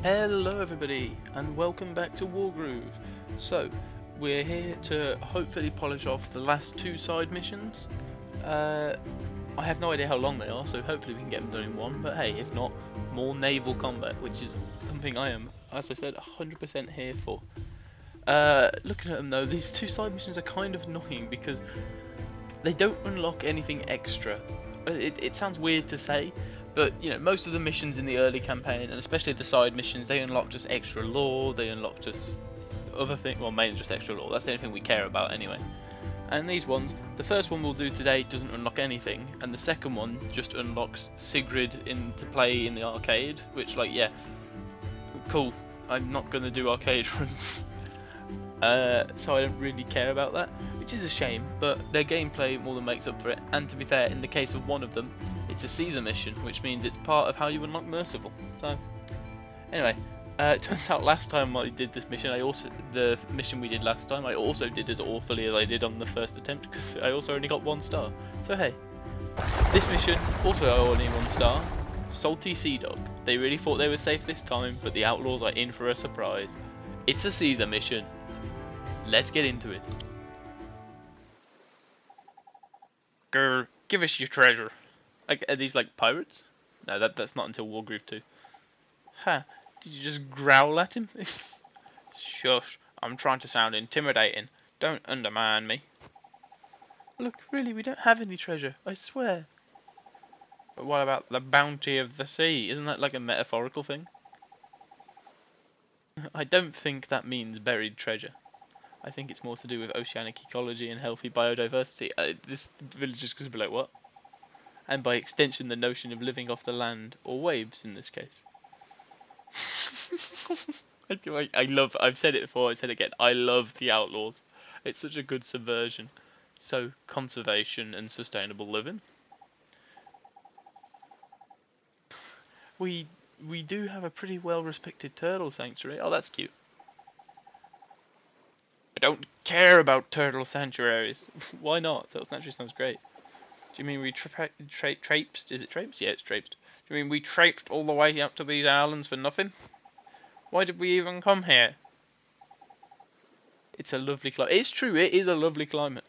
Hello everybody and welcome back to Wargroove. So, we're here to hopefully polish off the last two side missions. I have no idea how long they are, so hopefully we can get them done in one, but hey, if not, more naval combat, which is something I am, as I said, 100% here for. Looking at them though, these two side missions are kind of annoying because they don't unlock anything extra. It sounds weird to say, but you know, most of the missions in the early campaign, and especially the side missions, they unlock just extra lore, they unlock just other things, well mainly just extra lore, that's the only thing we care about anyway. And these ones, the first one we'll do today doesn't unlock anything, and the second one just unlocks Sigrid to play in the arcade, which like, yeah, cool, I'm not going to do arcade runs. So I don't really care about that, which is a shame, but their gameplay more than makes up for it. And to be fair, in the case of one of them, it's a Caesar mission, which means it's part of how you unlock Merciful. So anyway, it turns out last time I did this mission, the mission we did last time, I also did as awfully as I did on the first attempt, because I also only got 1 star. So hey, this mission also only 1 star. Salty Sea Dog. They really thought they were safe this time, but the Outlaws are in for a surprise. It's a Caesar mission. Let's get into it. Grr, give us your treasure. Like, are these like pirates? No, that's not until Wargroove 2. Huh, did you just growl at him? Shush, I'm trying to sound intimidating. Don't undermine me. Look, really, we don't have any treasure, I swear. But what about the bounty of the sea? Isn't that like a metaphorical thing? I don't think that means buried treasure. I think it's more to do with oceanic ecology and healthy biodiversity. This village is going to be like, what? And by extension, the notion of living off the land, or waves in this case. I've said it before, I said it again, I love the Outlaws. It's such a good subversion. So, conservation and sustainable living. We do have a pretty well respected turtle sanctuary. Oh, that's cute. I don't care about turtle sanctuaries. Why not? Turtle sanctuary sounds great. Do you mean we traipsed? Is it traipsed? Yeah, it's traipsed. Do you mean we traipsed all the way up to these islands for nothing? Why did we even come here? It's a lovely climate. It's true, it is a lovely climate.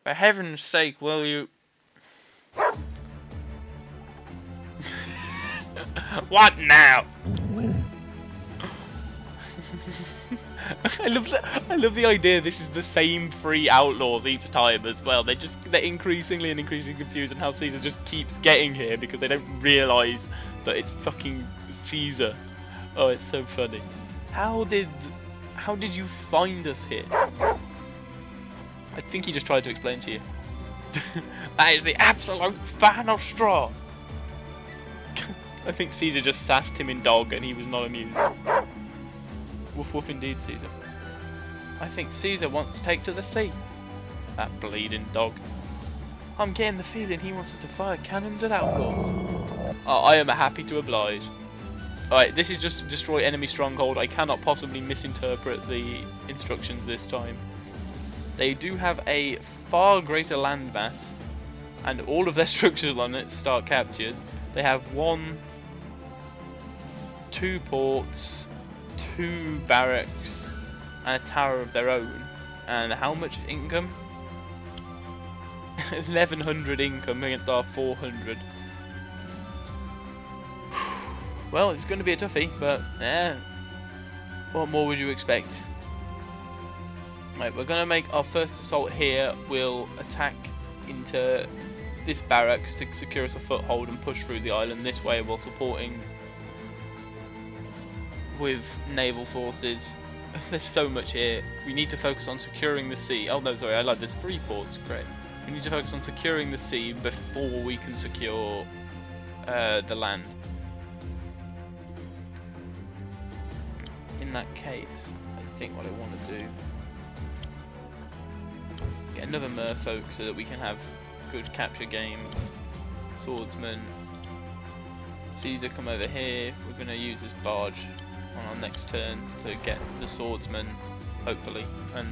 For heaven's sake, will you... What now? I love the idea this is the same 3 outlaws each time as well. They're increasingly and increasingly confused on how Caesar just keeps getting here because they don't realise that it's fucking Caesar. Oh, it's so funny. How did you find us here? I think he just tried to explain to you. That is the absolute final straw. I think Caesar just sassed him in dog and he was not amused. Woof woof indeed, Caesar. I think Caesar wants to take to the sea. That bleeding dog. I'm getting the feeling he wants us to fire cannons at Outlaws. Oh, I am happy to oblige. Alright, this is just to destroy enemy stronghold. I cannot possibly misinterpret the instructions this time. They do have a far greater landmass, and all of their structures on it start captured. They have 2 ports, 2 barracks, and a tower of their own. And how much income? 1100 income against our 400. Well, it's going to be a toughie, but what more would you expect? Right, we're going to make our first assault here. We'll attack into this barracks to secure us a foothold and push through the island this way while supporting with naval forces. There's so much here. We need to focus on securing the sea. Oh no, sorry, I like this. 3 ports, great. We need to focus on securing the sea before we can secure the land. In that case, I think what I want to do, get another merfolk so that we can have good capture game. Swordsman. Caesar, come over here. We're going to use this barge on our next turn to get the swordsman, hopefully, and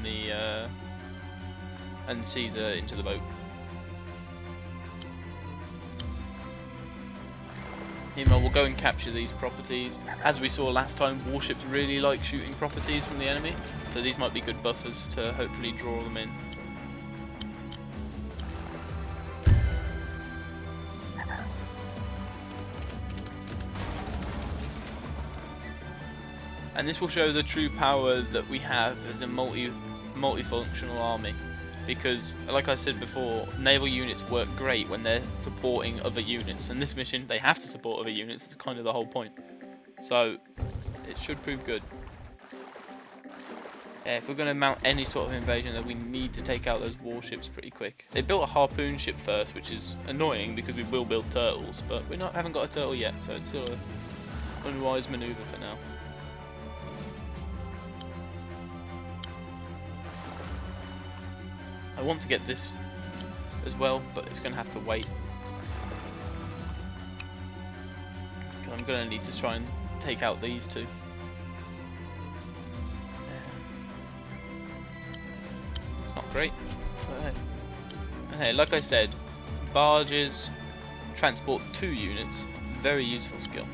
Caesar into the boat. Meanwhile, we'll go and capture these properties. As we saw last time, warships really like shooting properties from the enemy, so these might be good buffers to hopefully draw them in. And this will show the true power that we have as a multifunctional army. Because, like I said before, naval units work great when they're supporting other units. And this mission, they have to support other units. That's kind of the whole point. So, it should prove good. Yeah, if we're going to mount any sort of invasion, then we need to take out those warships pretty quick. They built a harpoon ship first, which is annoying because we will build turtles. But haven't got a turtle yet, so it's still an unwise maneuver for now. I want to get this as well, but it's going to have to wait. I'm going to need to try and take out these two. It's not great, but hey, like I said, barges transport 2 units, very useful skill.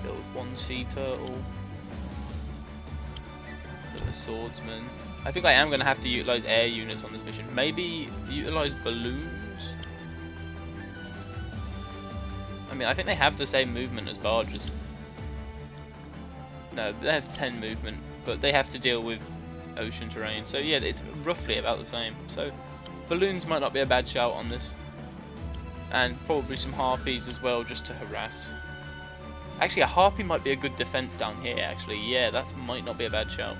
Build 1 sea turtle. The swordsman. I think I am going to have to utilize air units on this mission. Maybe utilize balloons? I mean, I think they have the same movement as barges. No, they have 10 movement, but they have to deal with ocean terrain. So yeah, it's roughly about the same. So balloons might not be a bad shout on this. And probably some harpies as well, just to harass. Actually, a harpy might be a good defense down here, actually. Yeah, that might not be a bad shout.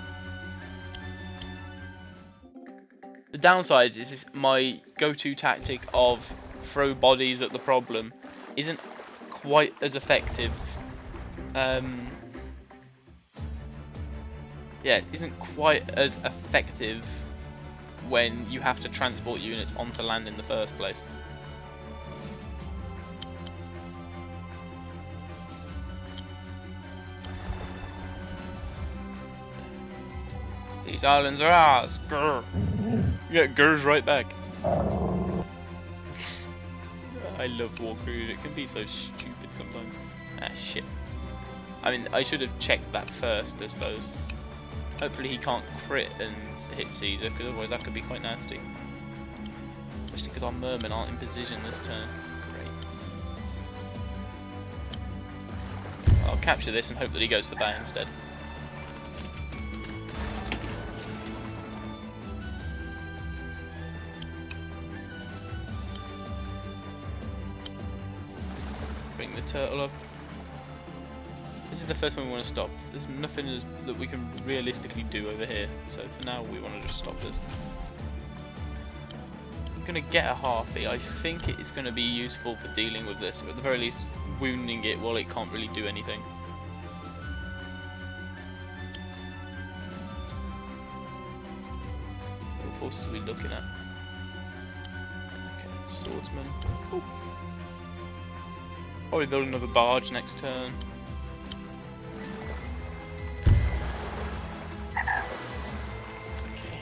The downside is my go-to tactic of throw bodies at the problem isn't quite as effective. Yeah, it isn't quite as effective when you have to transport units onto land in the first place. These islands are ours. Grr. Yeah, Grr's right back. I love Wargroove. It can be so stupid sometimes. Ah, shit. I mean, I should have checked that first, I suppose. Hopefully he can't crit and hit Caesar, because otherwise that could be quite nasty. Especially because our mermen aren't in position this turn. Great. I'll capture this and hope that he goes for that instead. Bring the turtle up. This is the first one we want to stop. There's nothing that we can realistically do over here, so for now we want to just stop this. I'm going to get a harpy. I think it is going to be useful for dealing with this, or at the very least wounding it while it can't really do anything. What forces are we looking at? Okay, swordsman. Ooh. Probably build another barge next turn. Okay.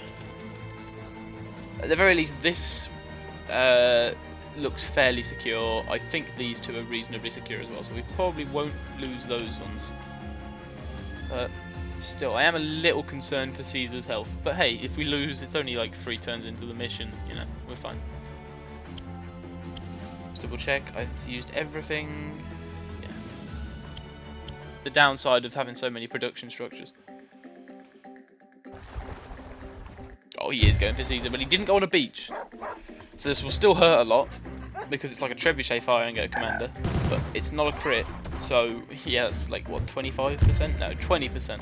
At the very least, this looks fairly secure. I think these two are reasonably secure as well, so we probably won't lose those ones. But still, I am a little concerned for Caesar's health. But hey, if we lose, it's only like 3 turns into the mission, you know, we're fine. Double check, I've used everything. Yeah. The downside of having so many production structures. Oh, he is going for Caesar, but he didn't go on a beach. So this will still hurt a lot, because it's like a trebuchet firing at a commander, but it's not a crit, so yeah, it's like, what, 25%? No, 20%.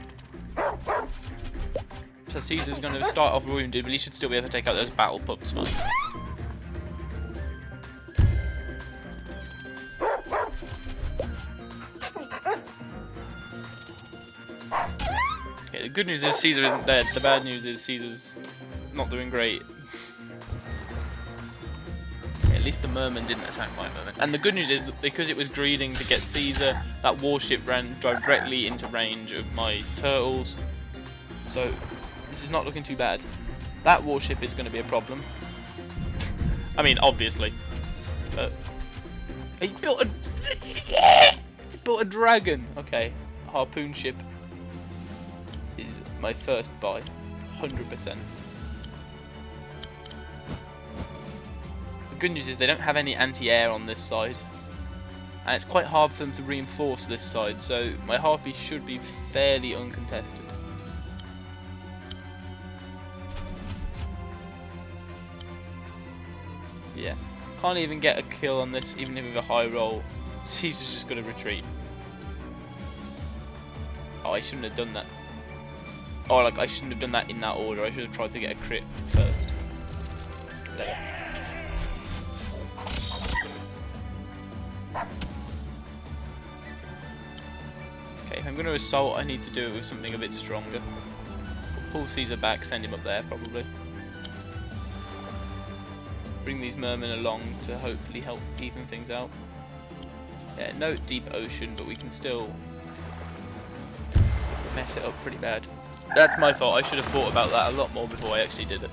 So Caesar's going to start off wounded, but he should still be able to take out those battle pups, man. Okay, the good news is Caesar isn't dead, the bad news is Caesar's not doing great. Okay, at least the merman didn't attack my merman. And the good news is that because it was greeding to get Caesar, that warship ran directly into range of my turtles. So this is not looking too bad. That warship is going to be a problem. I mean, obviously. But he built a he built a dragon. Okay, harpoon ship is my first buy, 100%. The good news is they don't have any anti-air on this side, and it's quite hard for them to reinforce this side. So my harpy should be fairly uncontested. Yeah, can't even get a kill on this, even if with a high roll. Caesar's just gonna retreat. Oh, I shouldn't have done that. Oh, like I shouldn't have done that in that order. I should have tried to get a crit first. There. Okay, if I'm gonna assault, I need to do it with something a bit stronger. Pull Caesar back, send him up there probably. Bring these mermen along to hopefully help even things out. Yeah, no deep ocean, but we can still mess it up pretty bad. That's my fault. I should have thought about that a lot more before I actually did it.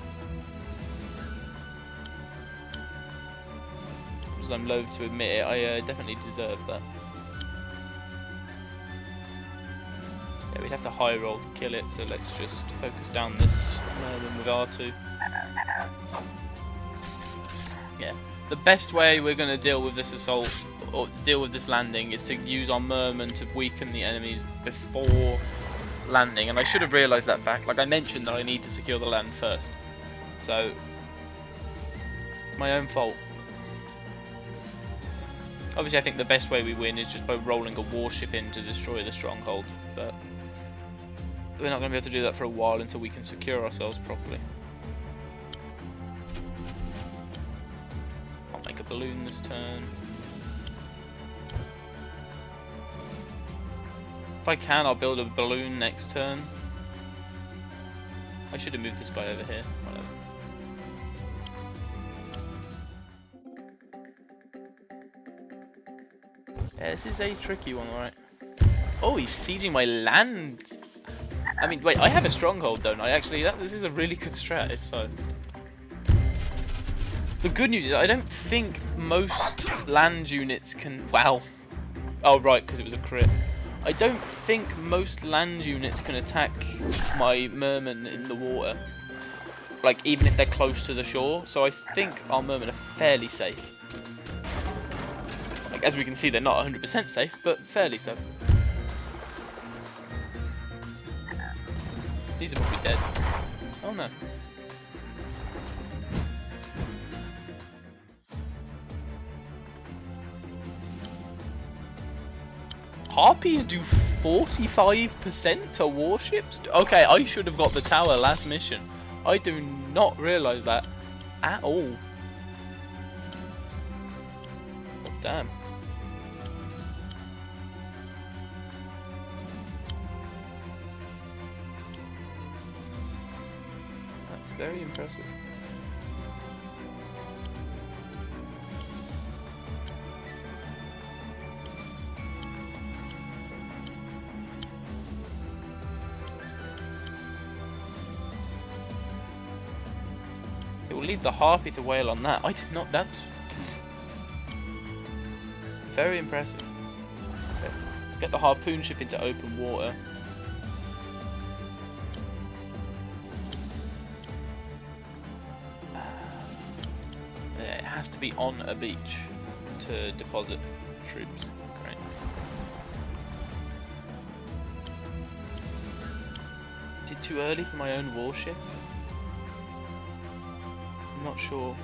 Because I'm loath to admit it, I definitely deserve that. Yeah, we'd have to high roll to kill it, so let's just focus down this merman with R2. Yeah, the best way we're going to deal with this assault, or deal with this landing, is to use our merman to weaken the enemies before landing. And I should have realised that fact. Like I mentioned that I need to secure the land first. So, my own fault. Obviously I think the best way we win is just by rolling a warship in to destroy the stronghold. But we're not going to be able to do that for a while until we can secure ourselves properly. A balloon this turn. If I can, I'll build a balloon next turn. I should have moved this guy over here. Whatever. Yeah, this is a tricky one, alright. Oh, he's sieging my land. I mean, wait, I have a stronghold, don't I? Actually, this is a really good strat, if so. The good news is I don't think most land units can... Wow. Oh, right, because it was a crit. I don't think most land units can attack my mermen in the water. Like, even if they're close to the shore. So I think our mermen are fairly safe. Like, as we can see, they're not 100% safe, but fairly so. These are probably dead. Oh, no. Harpies do 45% to warships? Okay, I should have got the tower last mission. I do not realise that at all. Oh, damn. That's very impressive. It will lead the Harpy to wail on that. I did not. That's very impressive. Okay. Get the harpoon ship into open water. Yeah, it has to be on a beach to deposit troops. Great. Is it too early for my own warship? I'm not sure.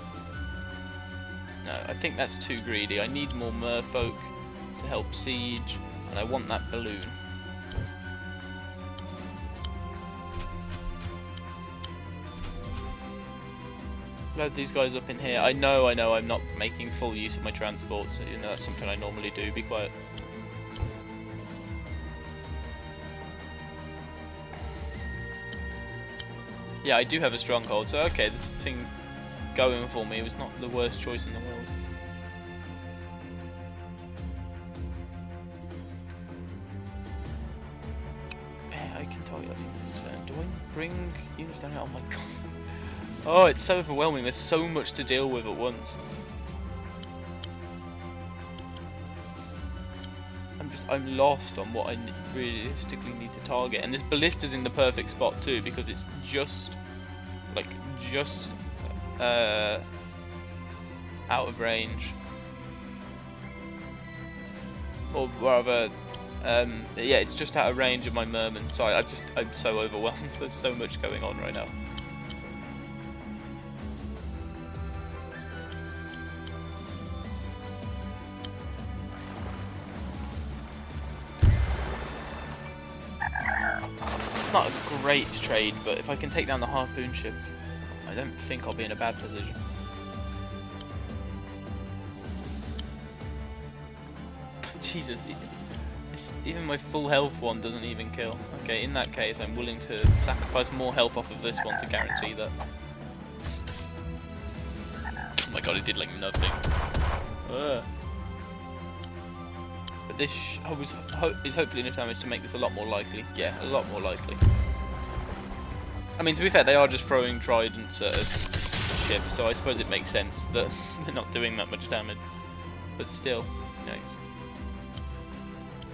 No, I think that's too greedy. I need more merfolk to help siege, and I want that balloon. Load these guys up in here. I know I'm not making full use of my transports, even though that's something I normally do. Be quiet. Yeah, I do have a stronghold, so okay, this thing going for me was not the worst choice in the world. Yeah, I can tell you, I think it's, do I bring units down here? Oh my god. Oh, it's so overwhelming. There's so much to deal with at once. I'm lost on what I realistically need to target, and this ballista's in the perfect spot too because it's just out of range, or rather, yeah, it's just out of range of my merman. Sorry, I'm so overwhelmed. There's so much going on right now. It's not a great trade, but if I can take down the harpoon ship, I don't think I'll be in a bad position. Jesus, even my full health one doesn't even kill. Okay, in that case, I'm willing to sacrifice more health off of this one to guarantee that. Oh my god, it did like nothing. But this is hopefully enough damage to make this a lot more likely. Yeah, a lot more likely. I mean, to be fair, they are just throwing tridents at a ship, so I suppose it makes sense that they're not doing that much damage. But still, nice.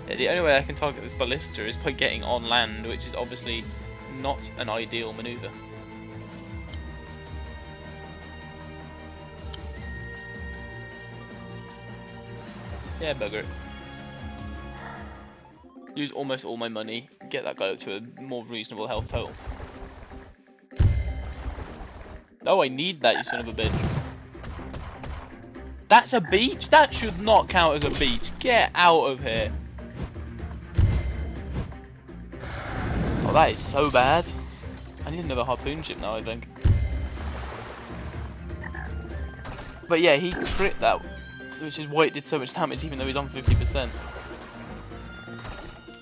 Yeah, the only way I can target this ballista is by getting on land, which is obviously not an ideal maneuver. Yeah, bugger it. Use almost all my money, get that guy up to a more reasonable health total. Oh, I need that, you son of a bitch. That's a beach? That should not count as a beach. Get out of here. Oh, that is so bad. I need another harpoon ship now, I think. But yeah, he crit that, which is why it did so much damage, even though he's on 50%.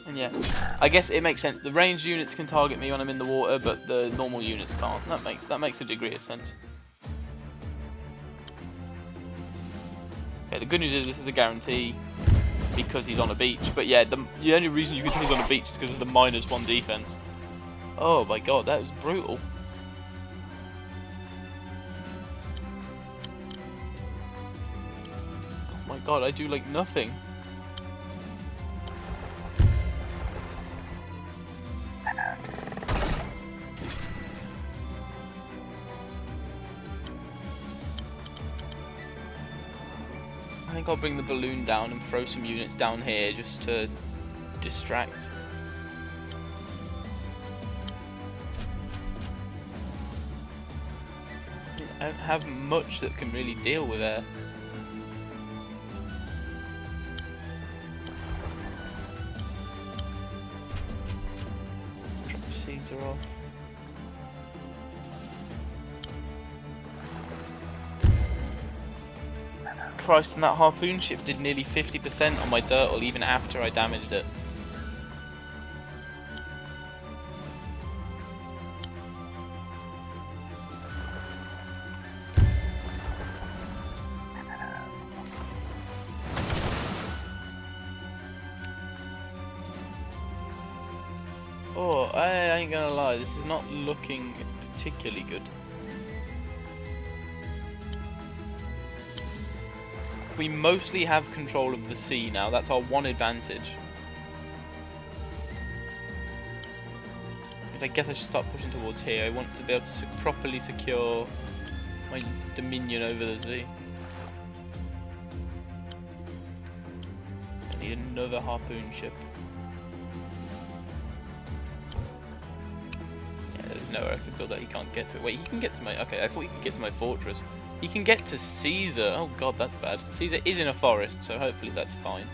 And yeah, I guess it makes sense. The ranged units can target me when I'm in the water, but the normal units can't. That makes a degree of sense. Yeah, the good news is this is a guarantee because he's on a beach. But yeah, the only reason you can tell he's on a beach is because of the -1 defense. Oh my god, that was brutal. Oh my god, I do like nothing. I think I'll bring the balloon down and throw some units down here just to distract. I don't have much that can really deal with air. Drop the Caesar off. Christ, and that harpoon ship did nearly 50% on my turtle even after I damaged it. Oh, I ain't gonna lie, this is not looking particularly good. We mostly have control of the sea now, that's our one advantage. Because I guess I should start pushing towards here. I want to be able to properly secure my dominion over the sea. I need another harpoon ship. Yeah, there's nowhere I can build that he can't get to. Wait, he can get to my... Okay, I thought he could get to my fortress. He can get to Caesar. Oh god, that's bad. Caesar is in a forest, so hopefully that's fine.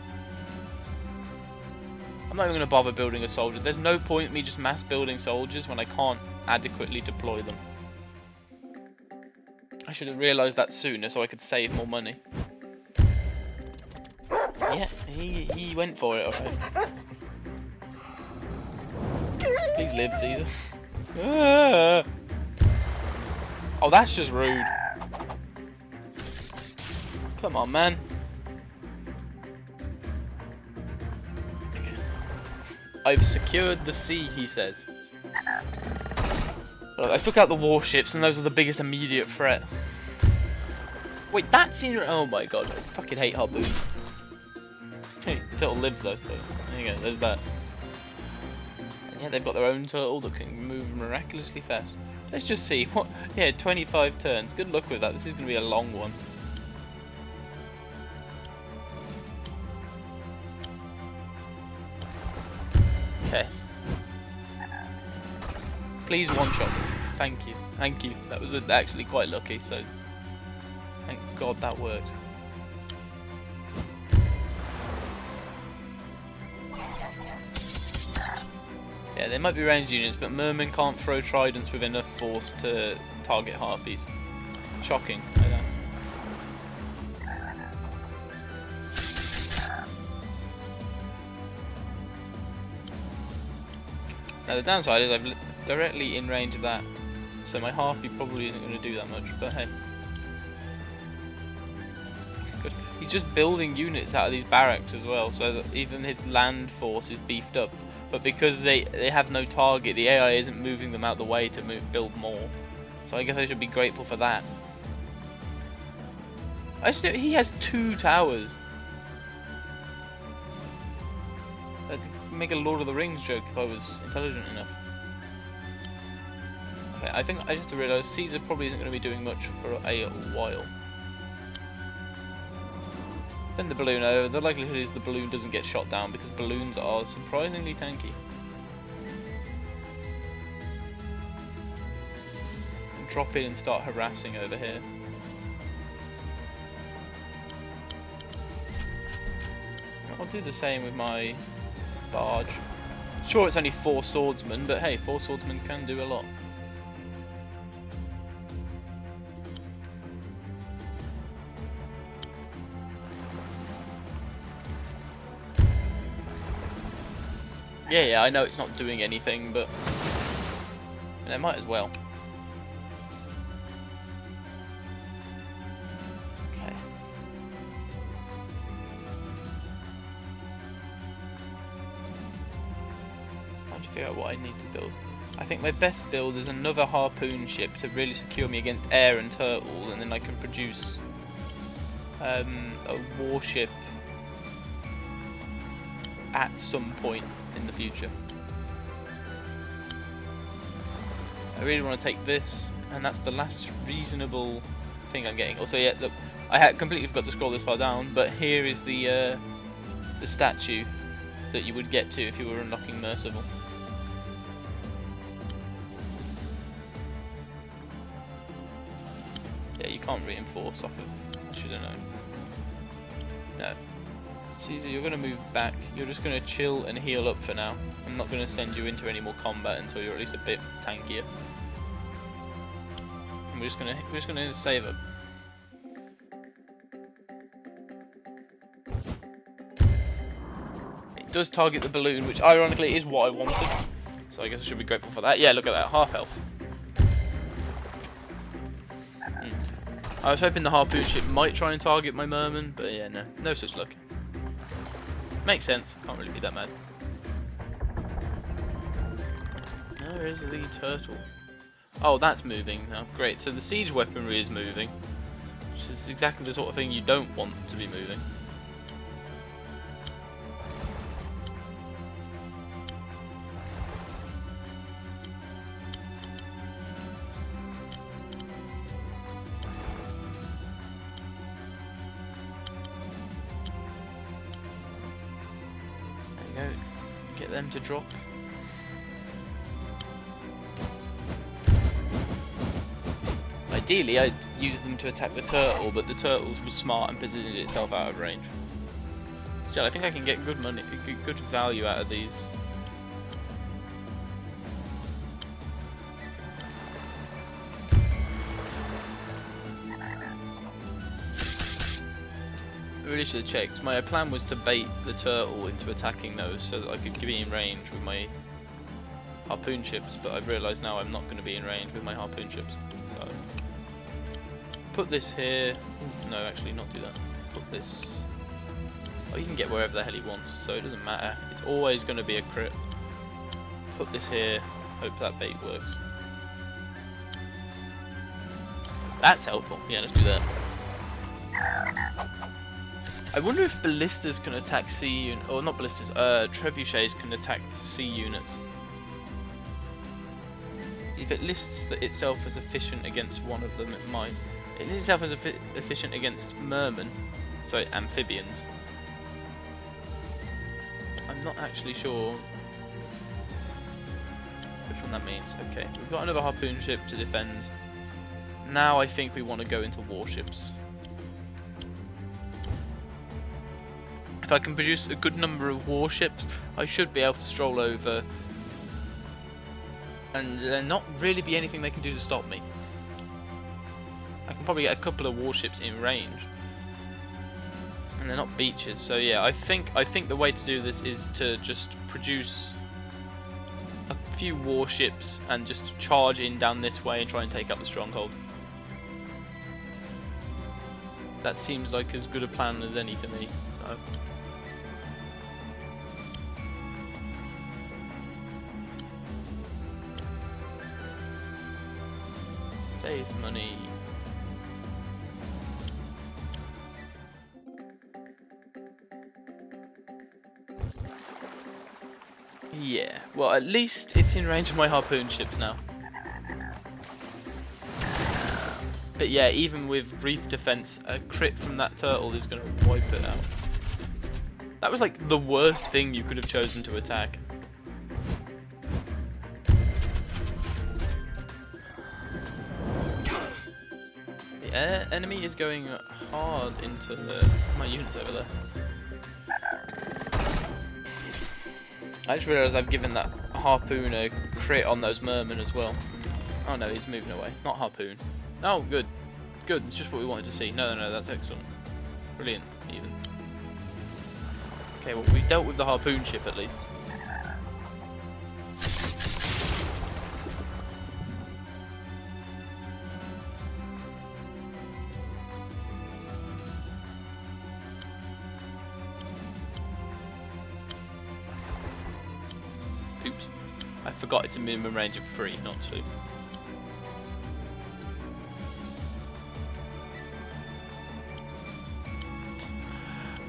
I'm not even going to bother building a soldier. There's no point in me just mass building soldiers when I can't adequately deploy them. I should have realised that sooner so I could save more money. Yeah, he went for it, alright. Please live, Caesar. Oh, that's just rude. Come on, man. I've secured the sea, he says. Look, I took out the warships, and those are the biggest immediate threat. Wait, that's in. Oh my god, I fucking hate harpoons. Hey, turtle lives though, so there you go. There's that. And yeah, they've got their own turtle that can move miraculously fast. Let's just see what. Yeah, 25 turns. Good luck with that. This is going to be a long one. Okay. Please one shot. Thank you. Thank you. That was actually quite lucky, so thank God that worked. Yeah, they might be ranged units, but Mermen can't throw tridents with enough force to target harpies. Shocking, I know. Now the downside is I'm directly in range of that, so my harpy probably isn't going to do that much, but hey. Good. He's just building units out of these barracks as well, so that even his land force is beefed up. But because they have no target, the AI isn't moving them out the way to build more. So I guess I should be grateful for that. Actually, he has 2 towers. I'd make a Lord of the Rings joke if I was intelligent enough. Okay, I think I just have to realise Caesar probably isn't going to be doing much for a while. Send the balloon over. The likelihood is the balloon doesn't get shot down because balloons are surprisingly tanky. Drop in and start harassing over here. I'll do the same with my barge. Sure, it's only 4 swordsmen, but hey, 4 swordsmen can do a lot. Yeah, I know it's not doing anything, but it might as well. Okay. Trying to figure out what I need to build. I think my best build is another harpoon ship to really secure me against air and turtles, and then I can produce a warship at some point in the future. I really want to take this, and that's the last reasonable thing I'm getting. Also, yeah, look, I had completely forgot to scroll this far down, but here is the statue that you would get to if you were unlocking Merciful. Yeah, you can't reinforce off of. I should have known. No. Caesar, you're going to move back. You're just going to chill and heal up for now. I'm not going to send you into any more combat until you're at least a bit tankier. And we're just going to save up. It does target the balloon, which ironically is what I wanted. So I guess I should be grateful for that. Yeah, look at that, half health. I was hoping the harpoon ship might try and target my merman, but yeah, no such luck. Makes sense, can't really be that mad. There is the turtle. Oh, that's moving now, great. So the siege weaponry is moving, which is exactly the sort of thing you don't want to be moving. There you go, get them to drop. Ideally, I'd use them to attack the turtle, but the turtle was smart and positioned itself out of range. Still, I think I can get good money, good value out of these. I really should have checked. My plan was to bait the turtle into attacking those so that I could be in range with my harpoon ships, but I've realised now I'm not going to be in range with my harpoon ships. So put this here. No, actually not do that. Put this. Oh, you can get wherever the hell he wants, so it doesn't matter. It's always going to be a crit. Put this here. Hope that bait works. That's helpful. Yeah, let's do that. I wonder if ballistas can attack C units, or not ballistas, trebuchets can attack C units. If it lists itself as efficient against one of them, it might. It lists itself as efficient against mermen, sorry, amphibians. I'm not actually sure which one that means. Okay, we've got another harpoon ship to defend. Now I think we want to go into warships. If I can produce a good number of warships, I should be able to stroll over and there not really be anything they can do to stop me. I can probably get a couple of warships in range. And they're not beaches, so yeah, I think the way to do this is to just produce a few warships and just charge in down this way and try and take up the stronghold. That seems like as good a plan as any to me, so. Save money. Yeah, well at least it's in range of my harpoon ships now. But yeah, even with reef defense, a crit from that turtle is going to wipe it out. That was like the worst thing you could have chosen to attack. The enemy is going hard into my units over there. I just realised I've given that harpoon a crit on those mermen as well. Oh no, he's moving away. Not harpoon. Oh, good. Good, it's just what we wanted to see. No, that's excellent. Brilliant, even. Okay, well, we dealt with the harpoon ship at least. Oops. I forgot it's a minimum range of 3, not 2.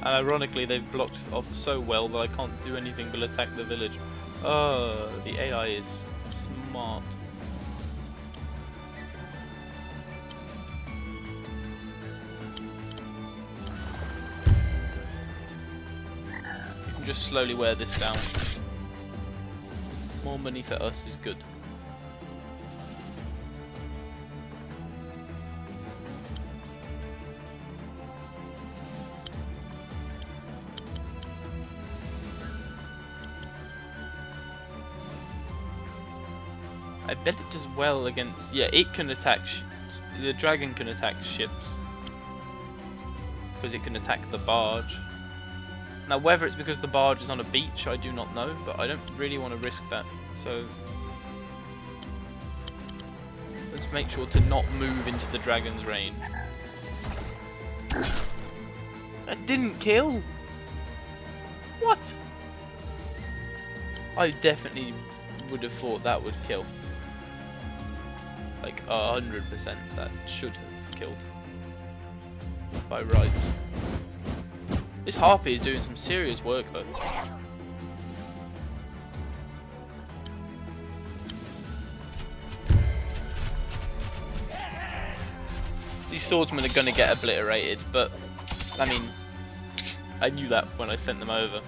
And ironically, they've blocked off so well that I can't do anything but attack the village. Oh, the AI is smart. You can just slowly wear this down. More money for us is good. I bet it does well against... Yeah, it can attack... The dragon can attack ships. Because it can attack the barge. Now, whether it's because the barge is on a beach, I do not know. But I don't really want to risk that. So... let's make sure to not move into the dragon's range. That didn't kill! What? I definitely would have thought that would kill. Like 100% that should have killed. By rights. This harpy is doing some serious work though. These swordsmen are gonna get obliterated, but I mean, I knew that when I sent them over.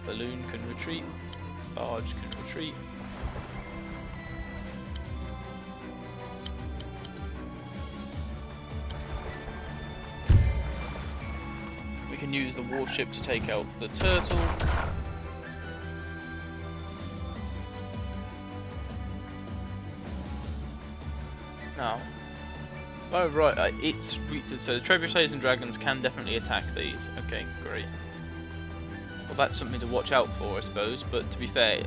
Balloon can retreat, barge can retreat. We can use the warship to take out the turtle. Now, oh right, so the trebuchets and dragons can definitely attack these. Okay, great. Well, that's something to watch out for, I suppose, but to be fair,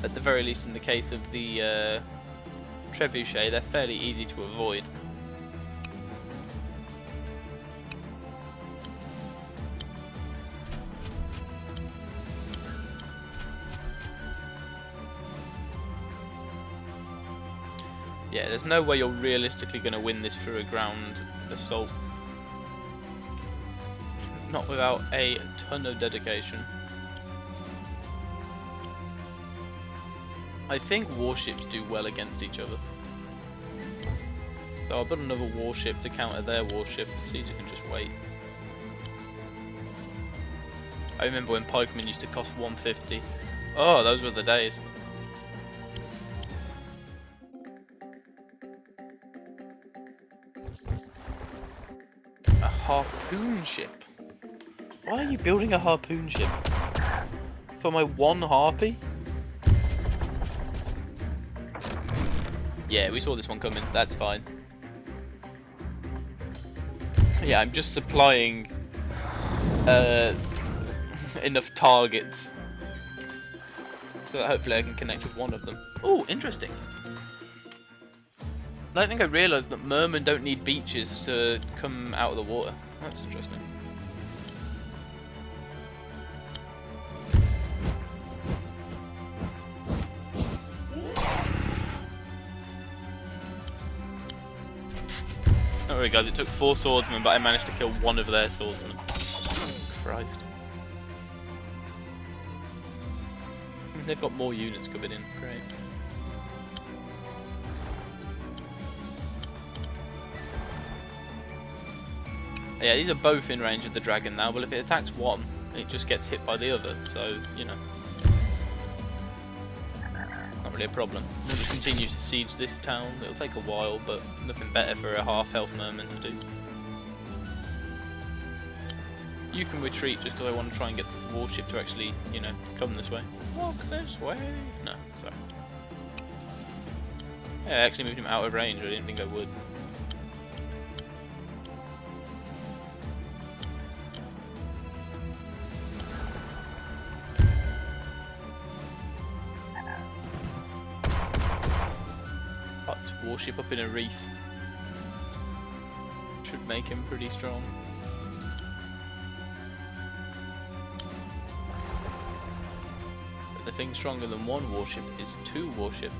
at the very least in the case of the trebuchet, they're fairly easy to avoid. Yeah, there's no way you're realistically going to win this through a ground assault. Not without a ton of dedication. I think warships do well against each other. So I'll build another warship to counter their warship. Caesar can just wait. I remember when pikemen used to cost 150. Oh, those were the days. A harpoon ship? Why are you building a harpoon ship? For my one harpy? Yeah, we saw this one coming. That's fine. Yeah, I'm just supplying enough targets so that hopefully I can connect with one of them. Oh, interesting. I don't think I realised that mermen don't need beaches to come out of the water. That's interesting. Don't worry guys, it took 4 swordsmen, but I managed to kill one of their swordsmen. Christ. They've got more units coming in, great. Yeah, these are both in range of the dragon now, but if it attacks one, it just gets hit by the other, so, you know. Not really a problem. We'll just continue to siege this town. It'll take a while, but nothing better for a half-health merman to do. You can retreat just because I want to try and get this warship to actually, you know, come this way. Walk this way! No, sorry. Yeah, I actually moved him out of range, I didn't think I would. Warship up in a reef should make him pretty strong. But the thing stronger than one warship is 2 warships.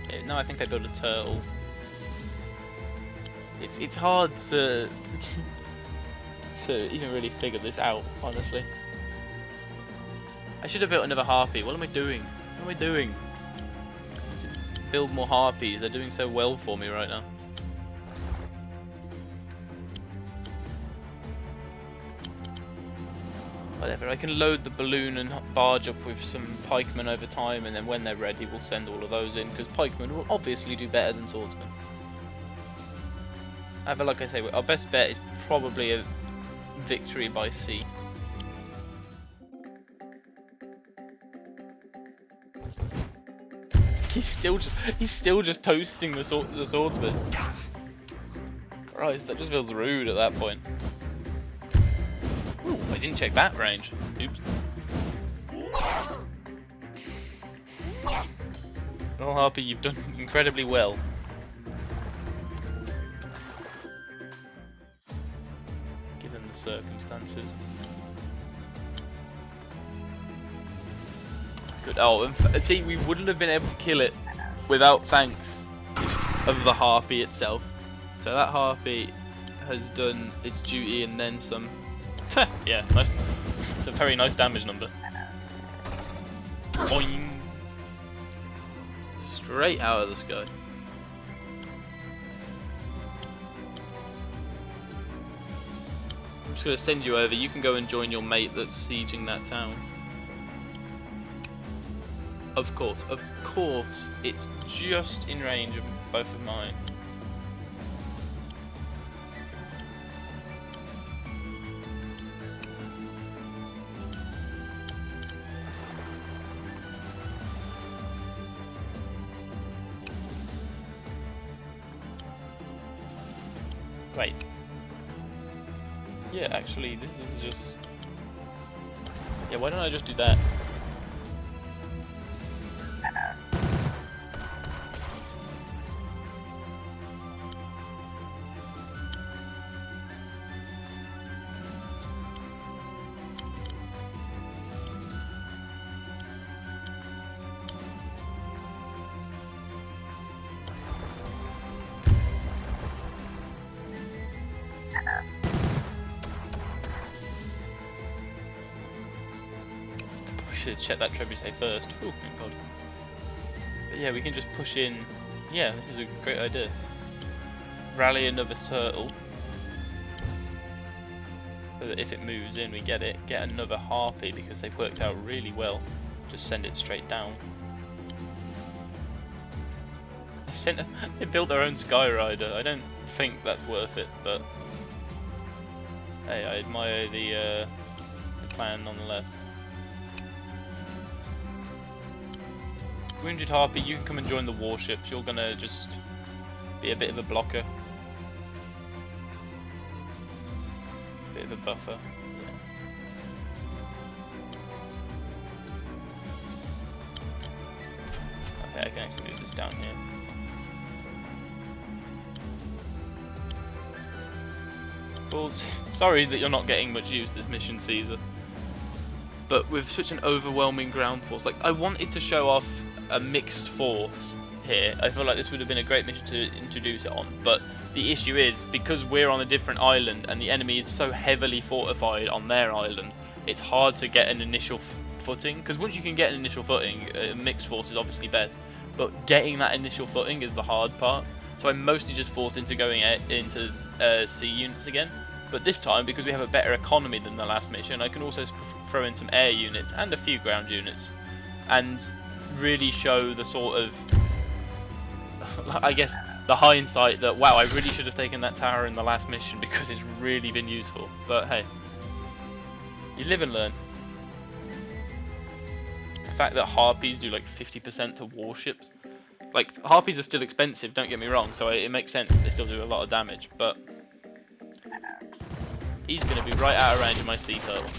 Yeah, no, I think I built a turtle. It's hard to to even really figure this out, honestly. I should have built another harpy. What am I doing? What am I doing? Build more harpies, they're doing so well for me right now. Whatever, I can load the balloon and barge up with some pikemen over time, and then when they're ready we'll send all of those in, because pikemen will obviously do better than swordsmen. However, like I say, our best bet is probably a victory by sea. He's still just toasting the swordsman. Christ, that just feels rude at that point. Ooh, I didn't check that range. Oops. Well, Harpy, you've done incredibly well. Given the circumstances. Good. Oh, and see, we wouldn't have been able to kill it without thanks of the harpy itself. So that harpy has done its duty and then some. Yeah, nice. It's a very nice damage number. Boing! Straight out of the sky. I'm just gonna send you over. You can go and join your mate that's sieging that town. Of course, it's just in range of both of mine. Wait. Yeah, actually, this is just... Yeah, why don't I just do that? should check that trebuchet first. Oh my god. But yeah, we can just push in. Yeah, this is a great idea. Rally another turtle. So that if it moves in, we get it. Get another harpy because they've worked out really well. Just send it straight down. They built their own Skyrider. I don't think that's worth it, but hey, I admire the plan nonetheless. Wounded Harpy, you can come and join the warships. You're gonna just be a bit of a blocker. Bit of a buffer. Yeah. Okay, I can actually move this down here. Well, sorry that you're not getting much use this mission, Caesar. But with such an overwhelming ground force, like I wanted to show off a mixed force here. I feel like this would have been a great mission to introduce it on, but the issue is because we're on a different island and the enemy is so heavily fortified on their island, it's hard to get an initial footing, because once you can get an initial footing, mixed force is obviously best, but getting that initial footing is the hard part. So I'm mostly just forced into going into sea units again, but this time because we have a better economy than the last mission, I can also throw in some air units and a few ground units and really show the sort of, I guess, the hindsight that wow, I really should have taken that tower in the last mission because it's really been useful. But hey, you live and learn. The fact that harpies do like 50% to warships, like harpies are still expensive, don't get me wrong, so it makes sense that they still do a lot of damage, but he's going to be right out of range of my sea turtle.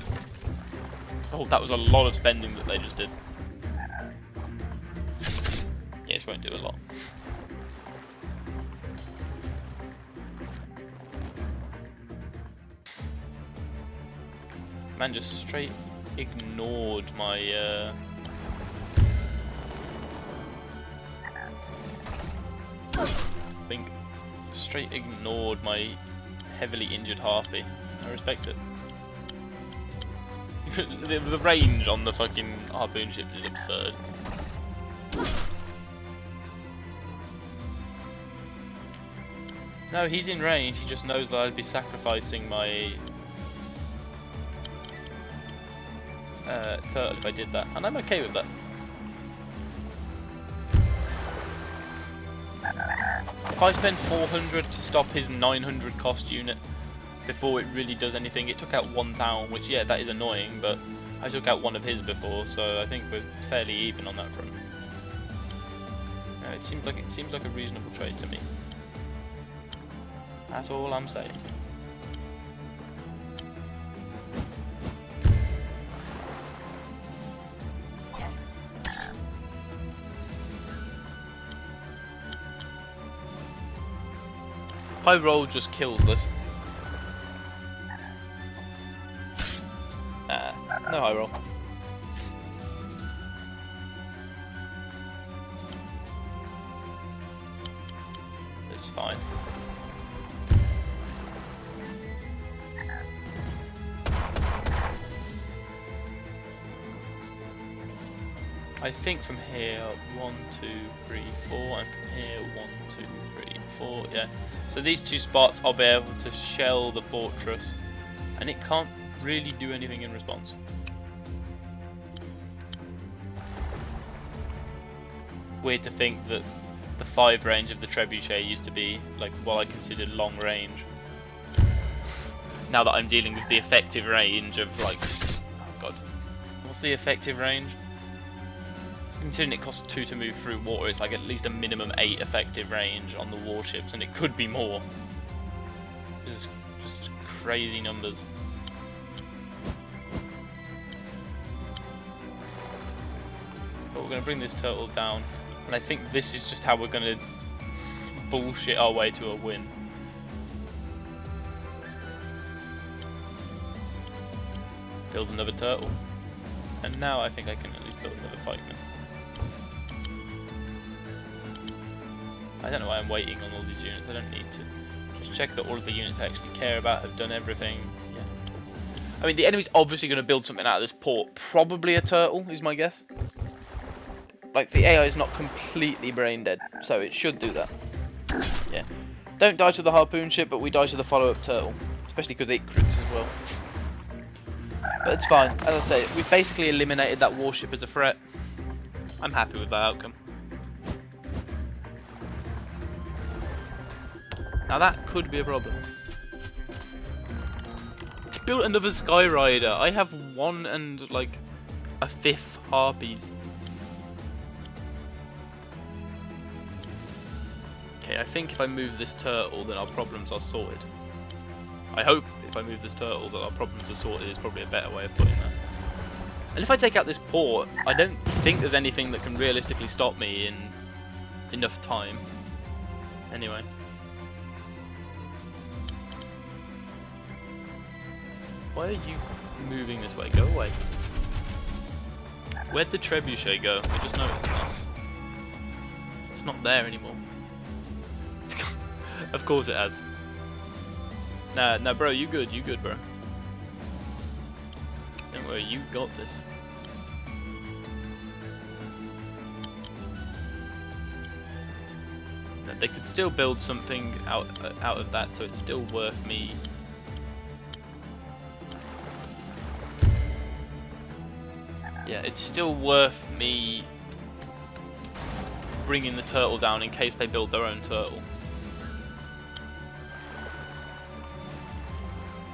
Oh, that was a lot of spending that they just did. Yes, won't do a lot. Man just straight ignored my I think straight ignored my heavily injured harpy. I respect it. the range on the fucking harpoon ship is absurd. No, he's in range, he just knows that I'd be sacrificing my turtle if I did that, and I'm okay with that. If I spend 400 to stop his 900 cost unit before it really does anything, it took out one town, which yeah, that is annoying, but I took out one of his before, so I think we're fairly even on that front. No, it seems like a reasonable trade to me. That's all I'm saying. High roll just kills this. No high roll. It's fine. I think from here 1, 2, 3, 4, and from here 1, 2, 3, 4. Yeah. So these two spots I'll be able to shell the fortress, and it can't really do anything in response. Weird to think that the 5 range of the trebuchet used to be like what I considered long range. Now that I'm dealing with the effective range of like, oh god, what's the effective range? Considering it costs 2 to move through water, it's like at least a minimum 8 effective range on the warships, and it could be more. This is just crazy numbers. But we're going to bring this turtle down, and I think this is just how we're going to bullshit our way to a win. Build another turtle, and now I think I can at least build another pikeman. I don't know why I'm waiting on all these units, I don't need to. Just check that all of the units I actually care about have done everything. Yeah. I mean, the enemy's obviously going to build something out of this port. Probably a turtle, is my guess. Like, the AI is not completely brain dead, so it should do that. Yeah. Don't die to the harpoon ship, but we die to the follow-up turtle. Especially because it crits as well. But it's fine. As I say, we've basically eliminated that warship as a threat. I'm happy with that outcome. Now that could be a problem. Built another Skyrider. I have 1 and like a 5th harpies. Okay, I think if I move this turtle, then our problems are sorted. I hope if I move this turtle that our problems are sorted is probably a better way of putting that. And if I take out this port, I don't think there's anything that can realistically stop me in enough time. Anyway. Why are you moving this way? Go away. Where'd the trebuchet go? I just noticed that. It's not there anymore. Of course it has. Nah, bro, you good, bro. Don't worry, you got this. Now, they could still build something out of that, so it's still worth me. Yeah, it's still worth me bringing the turtle down in case they build their own turtle.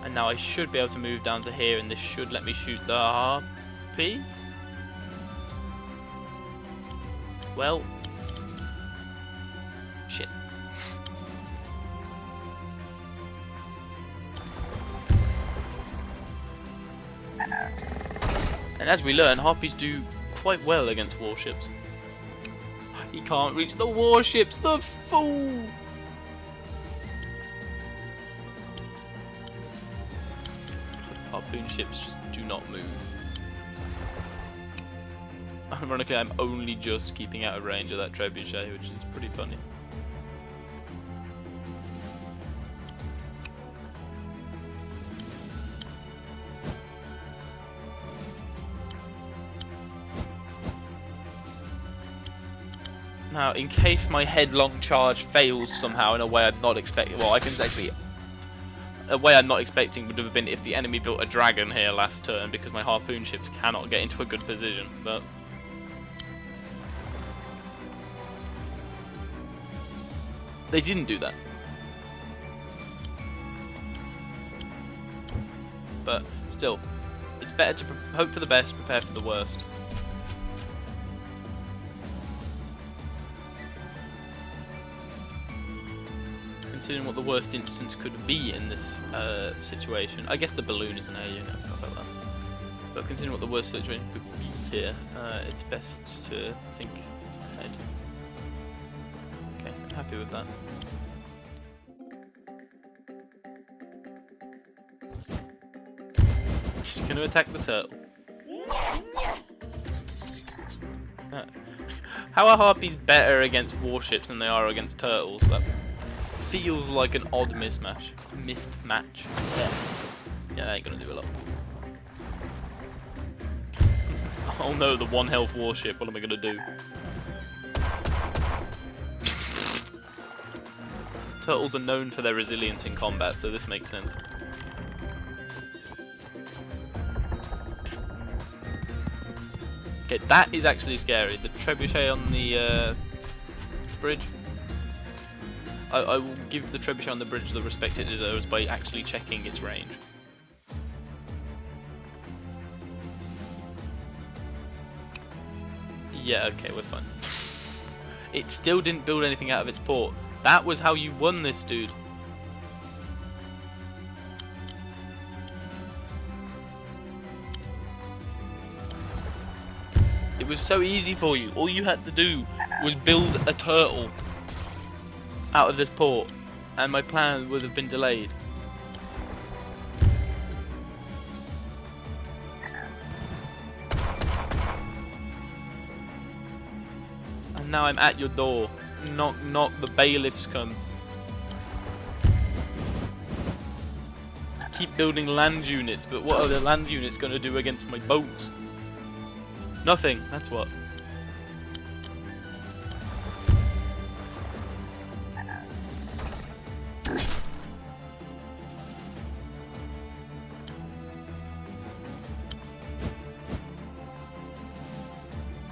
And now I should be able to move down to here, and this should let me shoot the harpy. Well, shit. And as we learn, harpies do quite well against warships. He can't reach the warships, the fool! Harpoon ships just do not move. Ironically, I'm only just keeping out of range of that trebuchet, which is pretty funny. Now, in case my headlong charge fails somehow in a way I'm not expecting, well, I can actually, a way I'm not expecting would have been if the enemy built a dragon here last turn, because my harpoon ships cannot get into a good position, but they didn't do that. But still, it's better to hope for the best, prepare for the worst. Considering what the worst instance could be in this situation, I guess the balloon is an air unit, I forgot about that. But considering what the worst situation could be here, it's best to think ahead. Okay, I'm happy with that. She's going to attack the turtle. How are harpies better against warships than they are against turtles? That feels like an odd mismatch. Yeah, that ain't gonna do a lot. Oh no, the 1 health warship. What am I gonna do? Turtles are known for their resilience in combat, so this makes sense. Okay, that is actually scary. The trebuchet on the bridge. I will give the trebuchet on the bridge the respect it deserves by actually checking its range. Yeah, okay, we're fine. It still didn't build anything out of its port. That was how you won this, dude. It was so easy for you. All you had to do was build a turtle out of this port, and my plan would have been delayed. And now I'm at your door. Knock, knock, the bailiffs come. keep building land units, but what are the land units going to do against my boats? Nothing, that's what.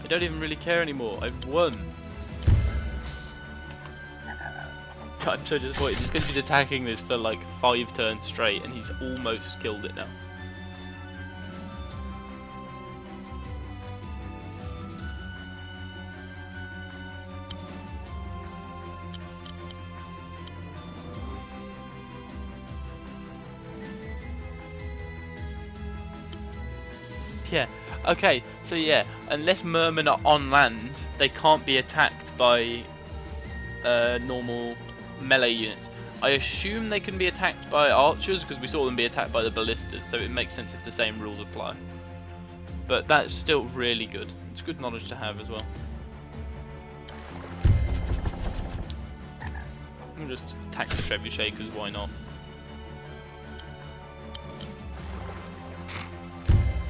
I don't even really care anymore. I've won. I'm so disappointed. He's going to be attacking this for like 5 turns straight, and he's almost killed it now. Yeah. Okay. So yeah, unless mermen are on land, they can't be attacked by normal melee units. I assume they can be attacked by archers because we saw them be attacked by the ballistas, so it makes sense if the same rules apply. But that's still really good. It's good knowledge to have as well. I'll just attack the trebuchet because why not?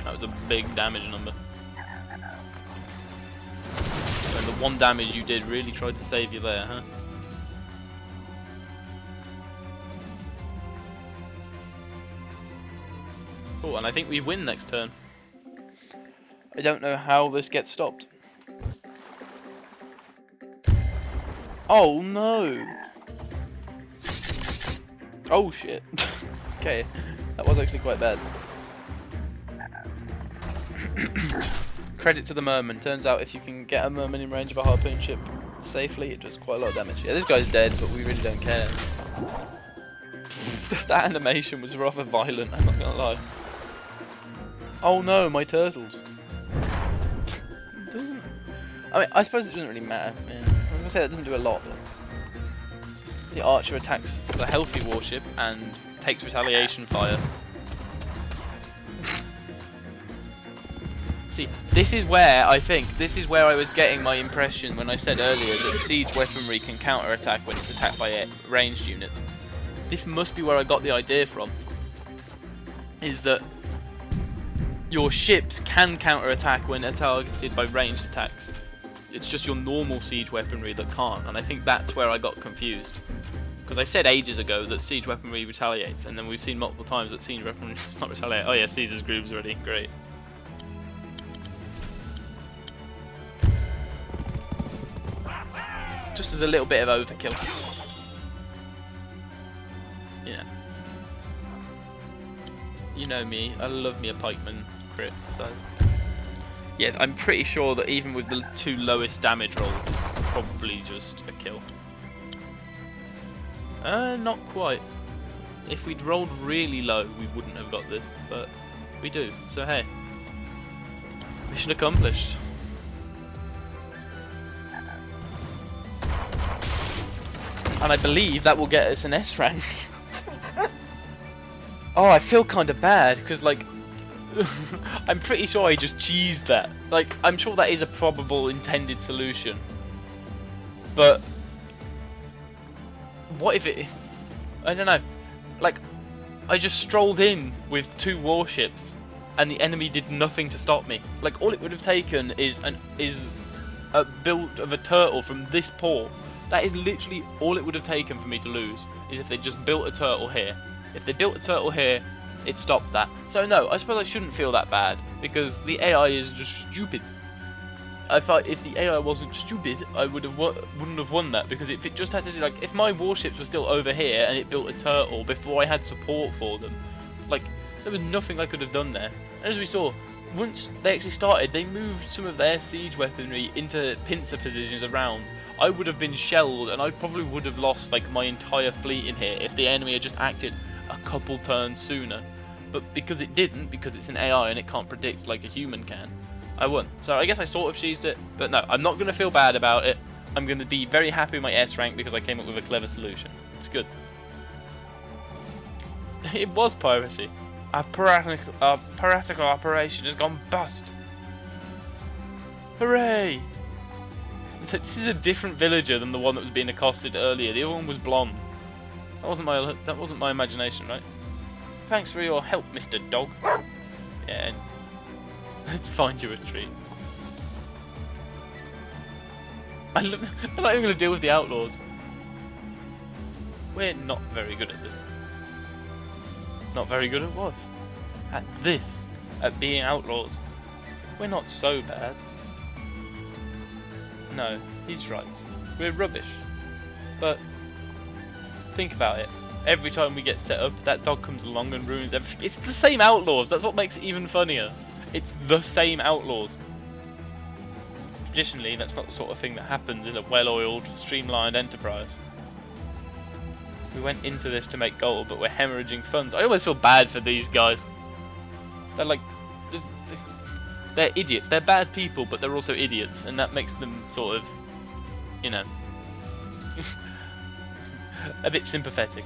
That was a big damage number. And the 1 damage you did really tried to save you there, huh? Cool, and I think we win next turn. I don't know how this gets stopped. Oh no! Oh shit. Okay, that was actually quite bad. Credit to the merman. Turns out if you can get a merman in range of a harpoon ship safely, it does quite a lot of damage. Yeah, this guy's dead, but we really don't care. That animation was rather violent, I'm not gonna lie. Oh no, my turtles. I mean, I suppose it doesn't really matter. Yeah. As I said, it doesn't do a lot. But the archer attacks the healthy warship and takes retaliation fire. See, this is where I was getting my impression when I said earlier that siege weaponry can counter-attack when it's attacked by ranged units. This must be where I got the idea from. Is that your ships can counter-attack when they're targeted by ranged attacks. It's just your normal siege weaponry that can't, and I think that's where I got confused. Because I said ages ago that siege weaponry retaliates, and then we've seen multiple times that siege weaponry does not retaliate. Oh yeah, Caesar's groove's ready, great. Just as a little bit of overkill. Yeah. You know me, I love me a pikeman crit, so... Yeah, I'm pretty sure that even with the 2 lowest damage rolls, it's probably just a kill. Not quite. If we'd rolled really low, we wouldn't have got this, but we do, so hey. Mission accomplished. And I believe that will get us an S rank. Oh, I feel kind of bad, because like... I'm pretty sure I just cheesed that. Like, I'm sure that is a probable intended solution. But... what if it... I don't know. Like, I just strolled in with 2 warships, and the enemy did nothing to stop me. Like, all it would have taken is a build of a turtle from this port. That is literally all it would have taken for me to lose, is if they just built a turtle here. If they built a turtle here, it stopped that. So no, I suppose I shouldn't feel that bad, because the AI is just stupid. I thought if the AI wasn't stupid, I wouldn't have won that, because if it just had to do, like, if my warships were still over here and it built a turtle before I had support for them, like, there was nothing I could have done there. And as we saw, once they actually started, they moved some of their siege weaponry into pincer positions around. I would have been shelled, and I probably would have lost like my entire fleet in here if the enemy had just acted a couple turns sooner. But because it didn't, because it's an AI and it can't predict like a human can, I won. So I guess I sort of cheesed it, but no, I'm not going to feel bad about it. I'm going to be very happy with my S rank because I came up with a clever solution. It's good. It was piracy. Our piratical operation has gone bust. Hooray! This is a different villager than the one that was being accosted earlier. The other one was blonde. That wasn't my imagination, right? Thanks for your help, Mr. Dog. Yeah, let's find you a treat. I'm not even going to deal with the Outlaws. We're not very good at this. Not very good at what? At this. At being Outlaws. We're not so bad. No, he's right. We're rubbish. But think about it. Every time we get set up, that dog comes along and ruins everything. It's the same Outlaws. That's what makes it even funnier. It's the same Outlaws. Traditionally, that's not the sort of thing that happens in a well-oiled, streamlined enterprise. We went into this to make gold, but we're hemorrhaging funds. I always feel bad for these guys. They're like... They're idiots. They're bad people, but they're also idiots. And that makes them sort of... You know... a bit sympathetic.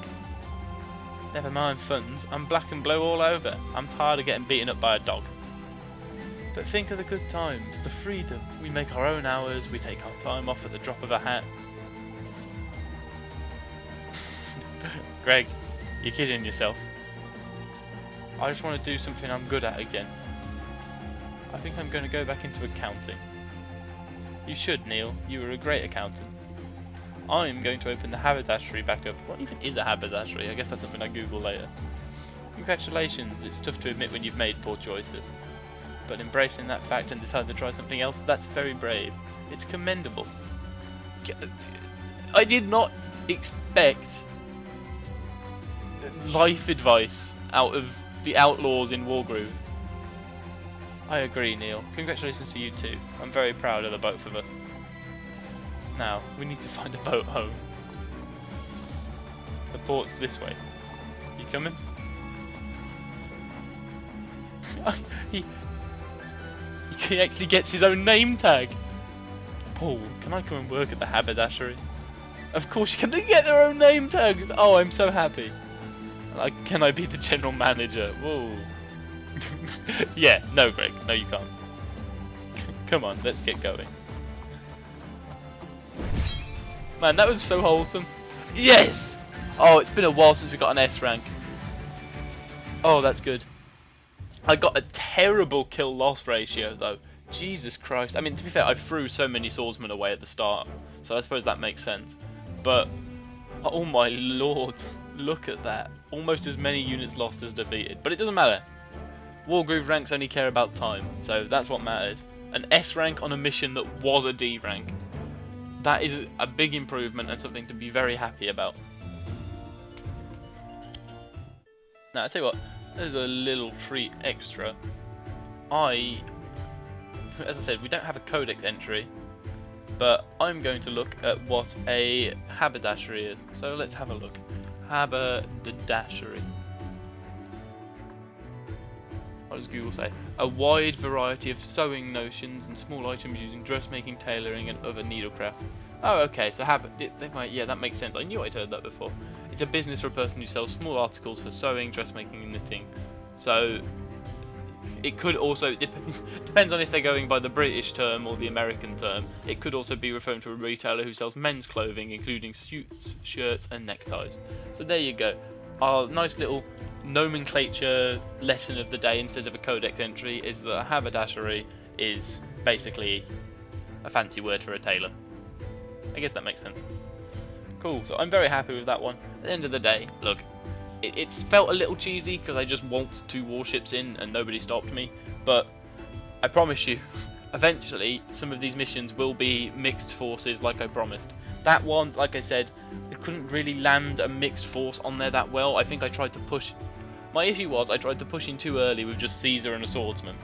Never mind funds. I'm black and blue all over. I'm tired of getting beaten up by a dog. But think of the good times, the freedom. We make our own hours, we take our time off at the drop of a hat. Greg, you're kidding yourself. I just want to do something I'm good at again. I think I'm going to go back into accounting. You should, Neil. You were a great accountant. I'm going to open the haberdashery back up. What even is a haberdashery? I guess that's something I Google later. Congratulations, it's tough to admit when you've made poor choices. But embracing that fact and deciding to try something else, that's very brave. It's commendable. I did not expect life advice out of the Outlaws in Wargroove. I agree, Neil. Congratulations to you too. I'm very proud of the both of us. Now, we need to find a boat home. The port's this way. You coming? He actually gets his own name tag. Paul, can I come and work at the haberdashery? Of course you can. They get their own name tags. Oh, I'm so happy. Like, can I be the general manager? Whoa. Yeah, no, Greg. No, you can't. Come on, let's get going. Man, that was so wholesome. Yes! Oh, it's been a while since we got an S rank. Oh, that's good. I got a terrible kill-loss ratio, though. Jesus Christ. I mean, to be fair, I threw so many swordsmen away at the start, so I suppose that makes sense. But, oh my lord, look at that. Almost as many units lost as defeated. But it doesn't matter. Wargroove ranks only care about time, so that's what matters. An S rank on a mission that was a D rank. That is a big improvement and something to be very happy about. Now, I tell you what, there's a little treat extra. As I said, we don't have a codex entry, but I'm going to look at what a haberdashery is. So let's have a look. Haberdashery. What does Google say? A wide variety of sewing notions and small items using dressmaking, tailoring, and other needlecraft. Oh, okay. So yeah, that makes sense. I knew I'd heard that before. It's a business for a person who sells small articles for sewing, dressmaking, and knitting. So it could also depends on if they're going by the British term or the American term. It could also be referring to a retailer who sells men's clothing, including suits, shirts, and neckties. So there you go. Our nice little nomenclature lesson of the day instead of a codex entry is that a haberdashery is basically a fancy word for a tailor. I guess that makes sense. Cool, so I'm very happy with that one. At the end of the day, look, it's felt a little cheesy because I just waltzed 2 warships in and nobody stopped me, but I promise you, eventually some of these missions will be mixed forces like I promised. That one, like I said, I couldn't really land a mixed force on there that well. I think I tried to push... My issue was I tried to push in too early with just Caesar and a swordsman.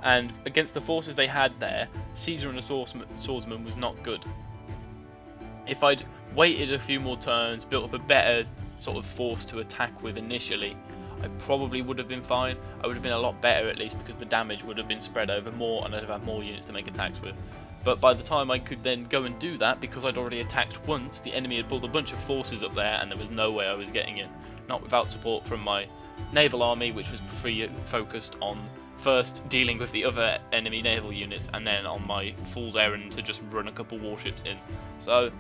And against the forces they had there, Caesar and a swordsman was not good. If I'd waited a few more turns, built up a better sort of force to attack with initially, I probably would have been fine. I would have been a lot better at least because the damage would have been spread over more and I'd have had more units to make attacks with. But by the time I could then go and do that, because I'd already attacked once, the enemy had pulled a bunch of forces up there and there was no way I was getting in. Not without support from my naval army, which was focused on first dealing with the other enemy naval units and then on my fool's errand to just run a couple warships in. So,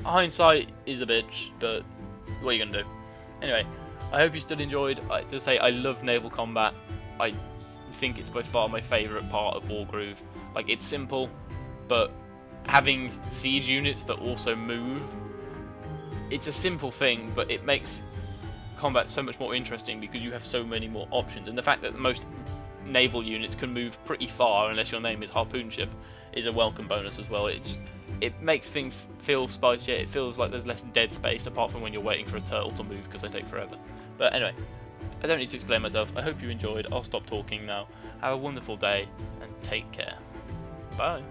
hindsight is a bitch, but what are you going to do? Anyway, I hope you still enjoyed. To say, I love naval combat. I think it's by far my favourite part of Wargroove. Like, it's simple, but having siege units that also move, it's a simple thing, but it makes combat so much more interesting because you have so many more options. And the fact that most naval units can move pretty far unless your name is Harpoon Ship is a welcome bonus as well. It makes things feel spicier. It feels like there's less dead space apart from when you're waiting for a turtle to move because they take forever. But anyway, I don't need to explain myself. I hope you enjoyed. I'll stop talking now. Have a wonderful day and take care. Bye.